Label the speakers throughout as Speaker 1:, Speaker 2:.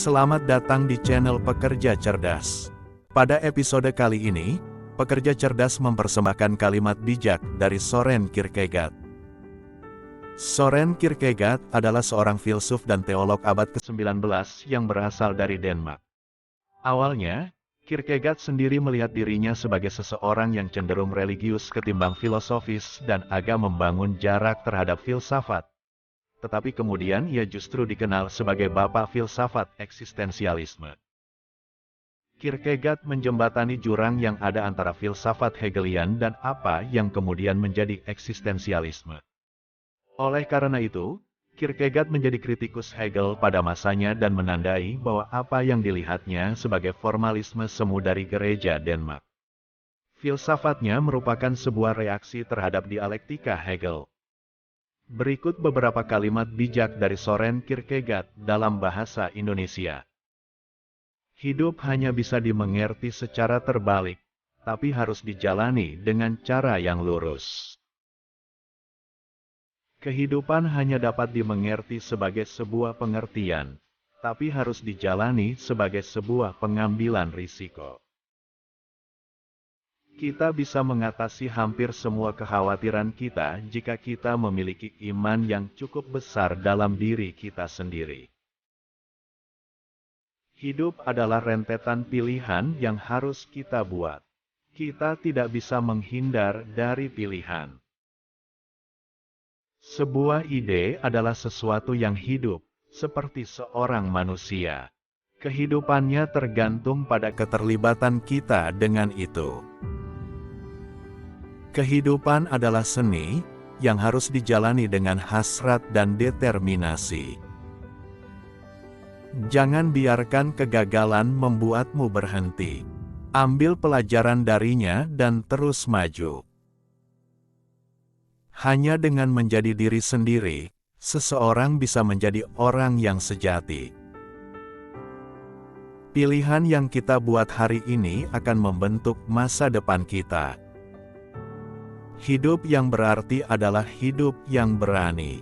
Speaker 1: Selamat datang di channel Pekerja Cerdas. Pada episode kali ini, Pekerja Cerdas mempersembahkan kalimat bijak dari Soren Kierkegaard. Soren Kierkegaard adalah seorang filsuf dan teolog abad ke-19 yang berasal dari Denmark. Awalnya, Kierkegaard sendiri melihat dirinya sebagai seseorang yang cenderung religius ketimbang filosofis dan agak membangun jarak terhadap filsafat. Tetapi kemudian ia justru dikenal sebagai bapak filsafat eksistensialisme. Kierkegaard menjembatani jurang yang ada antara filsafat Hegelian dan apa yang kemudian menjadi eksistensialisme. Oleh karena itu, Kierkegaard menjadi kritikus Hegel pada masanya dan menandai bahwa apa yang dilihatnya sebagai formalisme semu dari gereja Denmark. Filsafatnya merupakan sebuah reaksi terhadap dialektika Hegel. Berikut beberapa kalimat bijak dari Soren Kierkegaard dalam bahasa Indonesia. Hidup hanya bisa dimengerti secara terbalik, tapi harus dijalani dengan cara yang lurus. Kehidupan hanya dapat dimengerti sebagai sebuah pengertian, tapi harus dijalani sebagai sebuah pengambilan risiko. Kita bisa mengatasi hampir semua kekhawatiran kita jika kita memiliki iman yang cukup besar dalam diri kita sendiri. Hidup adalah rentetan pilihan yang harus kita buat. Kita tidak bisa menghindar dari pilihan. Sebuah ide adalah sesuatu yang hidup, seperti seorang manusia. Kehidupannya tergantung pada keterlibatan kita dengan itu. Kehidupan adalah seni yang harus dijalani dengan hasrat dan determinasi. Jangan biarkan kegagalan membuatmu berhenti. Ambil pelajaran darinya dan terus maju. Hanya dengan menjadi diri sendiri, seseorang bisa menjadi orang yang sejati. Pilihan yang kita buat hari ini akan membentuk masa depan kita. Hidup yang berarti adalah hidup yang berani.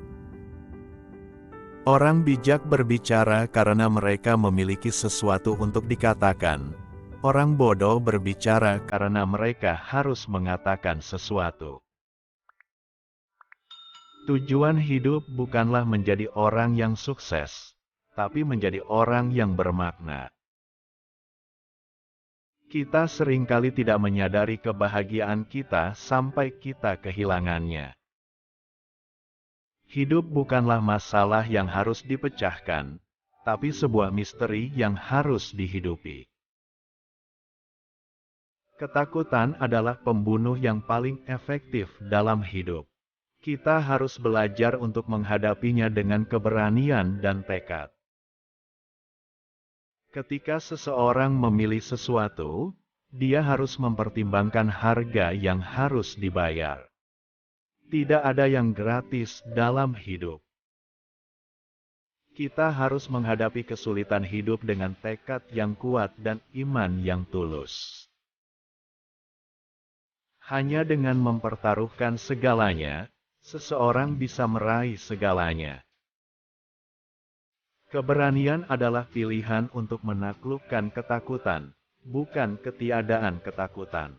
Speaker 1: Orang bijak berbicara karena mereka memiliki sesuatu untuk dikatakan. Orang bodoh berbicara karena mereka harus mengatakan sesuatu. Tujuan hidup bukanlah menjadi orang yang sukses, tapi menjadi orang yang bermakna. Kita seringkali tidak menyadari kebahagiaan kita sampai kita kehilangannya. Hidup bukanlah masalah yang harus dipecahkan, tapi sebuah misteri yang harus dihidupi. Ketakutan adalah pembunuh yang paling efektif dalam hidup. Kita harus belajar untuk menghadapinya dengan keberanian dan tekad. Ketika seseorang memilih sesuatu, dia harus mempertimbangkan harga yang harus dibayar. Tidak ada yang gratis dalam hidup. Kita harus menghadapi kesulitan hidup dengan tekad yang kuat dan iman yang tulus. Hanya dengan mempertaruhkan segalanya, seseorang bisa meraih segalanya. Keberanian adalah pilihan untuk menaklukkan ketakutan, bukan ketiadaan ketakutan.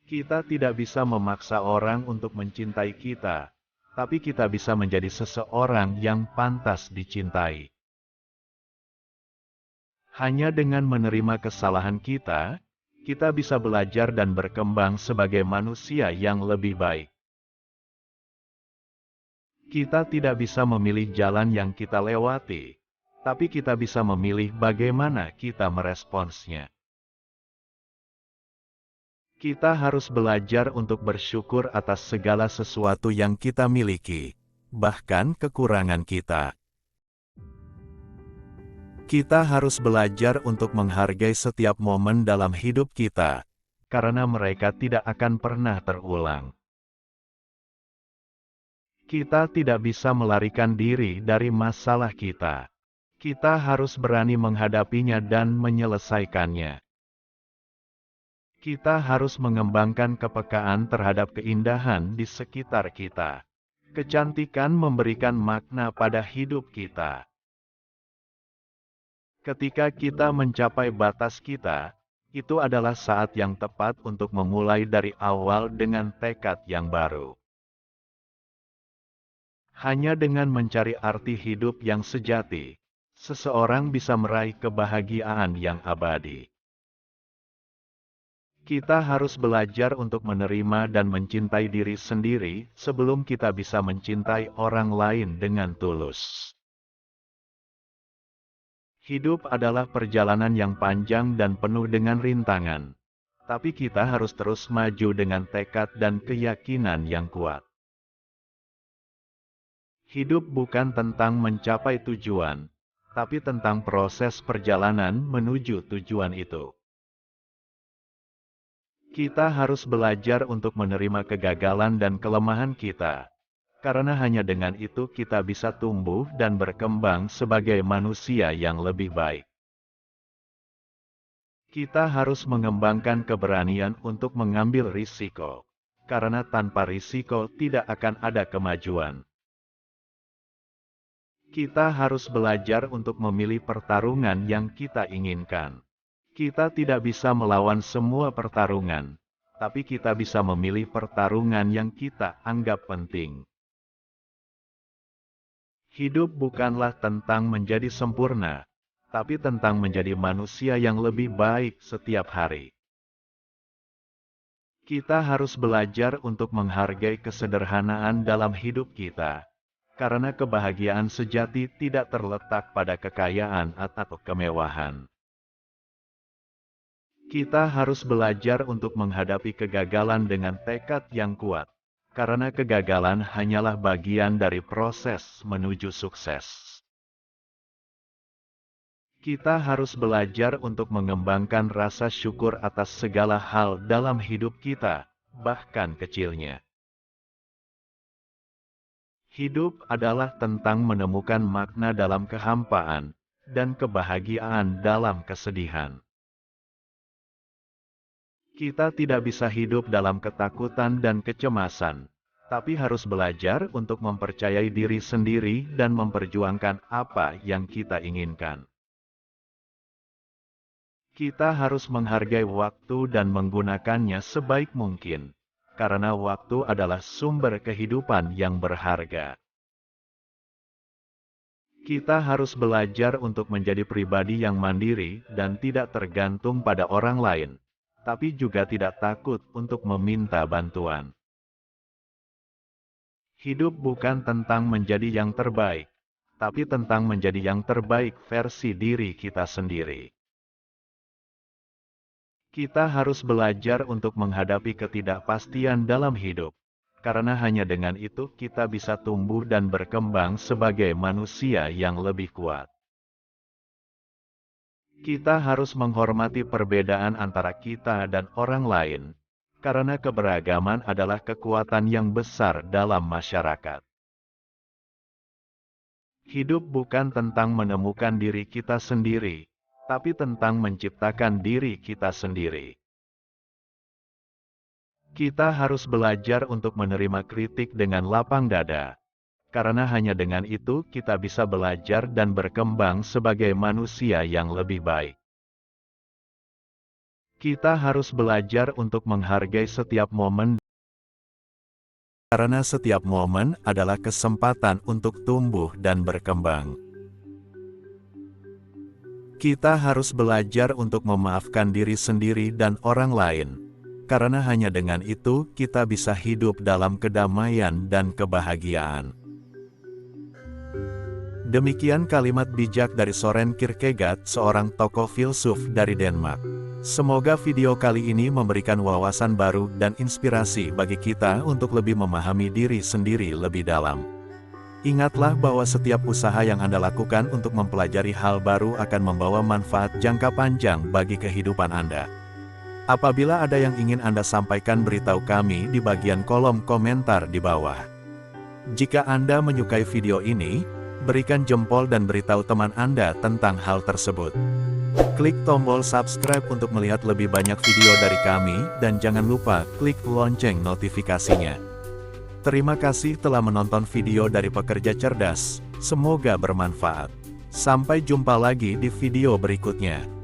Speaker 1: Kita tidak bisa memaksa orang untuk mencintai kita, tapi kita bisa menjadi seseorang yang pantas dicintai. Hanya dengan menerima kesalahan kita, kita bisa belajar dan berkembang sebagai manusia yang lebih baik. Kita tidak bisa memilih jalan yang kita lewati, tapi kita bisa memilih bagaimana kita meresponsnya. Kita harus belajar untuk bersyukur atas segala sesuatu yang kita miliki, bahkan kekurangan kita. Kita harus belajar untuk menghargai setiap momen dalam hidup kita, karena mereka tidak akan pernah terulang. Kita tidak bisa melarikan diri dari masalah kita. Kita harus berani menghadapinya dan menyelesaikannya. Kita harus mengembangkan kepekaan terhadap keindahan di sekitar kita. Kecantikan memberikan makna pada hidup kita. Ketika kita mencapai batas kita, itu adalah saat yang tepat untuk memulai dari awal dengan tekad yang baru. Hanya dengan mencari arti hidup yang sejati, seseorang bisa meraih kebahagiaan yang abadi. Kita harus belajar untuk menerima dan mencintai diri sendiri sebelum kita bisa mencintai orang lain dengan tulus. Hidup adalah perjalanan yang panjang dan penuh dengan rintangan, tapi kita harus terus maju dengan tekad dan keyakinan yang kuat. Hidup bukan tentang mencapai tujuan, tapi tentang proses perjalanan menuju tujuan itu. Kita harus belajar untuk menerima kegagalan dan kelemahan kita, karena hanya dengan itu kita bisa tumbuh dan berkembang sebagai manusia yang lebih baik. Kita harus mengembangkan keberanian untuk mengambil risiko, karena tanpa risiko tidak akan ada kemajuan. Kita harus belajar untuk memilih pertarungan yang kita inginkan. Kita tidak bisa melawan semua pertarungan, tapi kita bisa memilih pertarungan yang kita anggap penting. Hidup bukanlah tentang menjadi sempurna, tapi tentang menjadi manusia yang lebih baik setiap hari. Kita harus belajar untuk menghargai kesederhanaan dalam hidup kita, karena kebahagiaan sejati tidak terletak pada kekayaan atau kemewahan. Kita harus belajar untuk menghadapi kegagalan dengan tekad yang kuat, karena kegagalan hanyalah bagian dari proses menuju sukses. Kita harus belajar untuk mengembangkan rasa syukur atas segala hal dalam hidup kita, bahkan kecilnya. Hidup adalah tentang menemukan makna dalam kehampaan, dan kebahagiaan dalam kesedihan. Kita tidak bisa hidup dalam ketakutan dan kecemasan, tapi harus belajar untuk mempercayai diri sendiri dan memperjuangkan apa yang kita inginkan. Kita harus menghargai waktu dan menggunakannya sebaik mungkin, karena waktu adalah sumber kehidupan yang berharga. Kita harus belajar untuk menjadi pribadi yang mandiri dan tidak tergantung pada orang lain, tapi juga tidak takut untuk meminta bantuan. Hidup bukan tentang menjadi yang terbaik, tapi tentang menjadi yang terbaik versi diri kita sendiri. Kita harus belajar untuk menghadapi ketidakpastian dalam hidup, karena hanya dengan itu kita bisa tumbuh dan berkembang sebagai manusia yang lebih kuat. Kita harus menghormati perbedaan antara kita dan orang lain, karena keberagaman adalah kekuatan yang besar dalam masyarakat. Hidup bukan tentang menemukan diri kita sendiri, tapi tentang menciptakan diri kita sendiri. Kita harus belajar untuk menerima kritik dengan lapang dada, karena hanya dengan itu kita bisa belajar dan berkembang sebagai manusia yang lebih baik. Kita harus belajar untuk menghargai setiap momen, karena setiap momen adalah kesempatan untuk tumbuh dan berkembang. Kita harus belajar untuk memaafkan diri sendiri dan orang lain, karena hanya dengan itu kita bisa hidup dalam kedamaian dan kebahagiaan. Demikian kalimat bijak dari Søren Kierkegaard, seorang tokoh filsuf dari Denmark. Semoga video kali ini memberikan wawasan baru dan inspirasi bagi kita untuk lebih memahami diri sendiri lebih dalam. Ingatlah bahwa setiap usaha yang Anda lakukan untuk mempelajari hal baru akan membawa manfaat jangka panjang bagi kehidupan Anda. Apabila ada yang ingin Anda sampaikan, beritahu kami di bagian kolom komentar di bawah. Jika Anda menyukai video ini, berikan jempol dan beritahu teman Anda tentang hal tersebut. Klik tombol subscribe untuk melihat lebih banyak video dari kami, dan jangan lupa klik lonceng notifikasinya. Terima kasih telah menonton video dari Pekerja Cerdas, semoga bermanfaat. Sampai jumpa lagi di video berikutnya.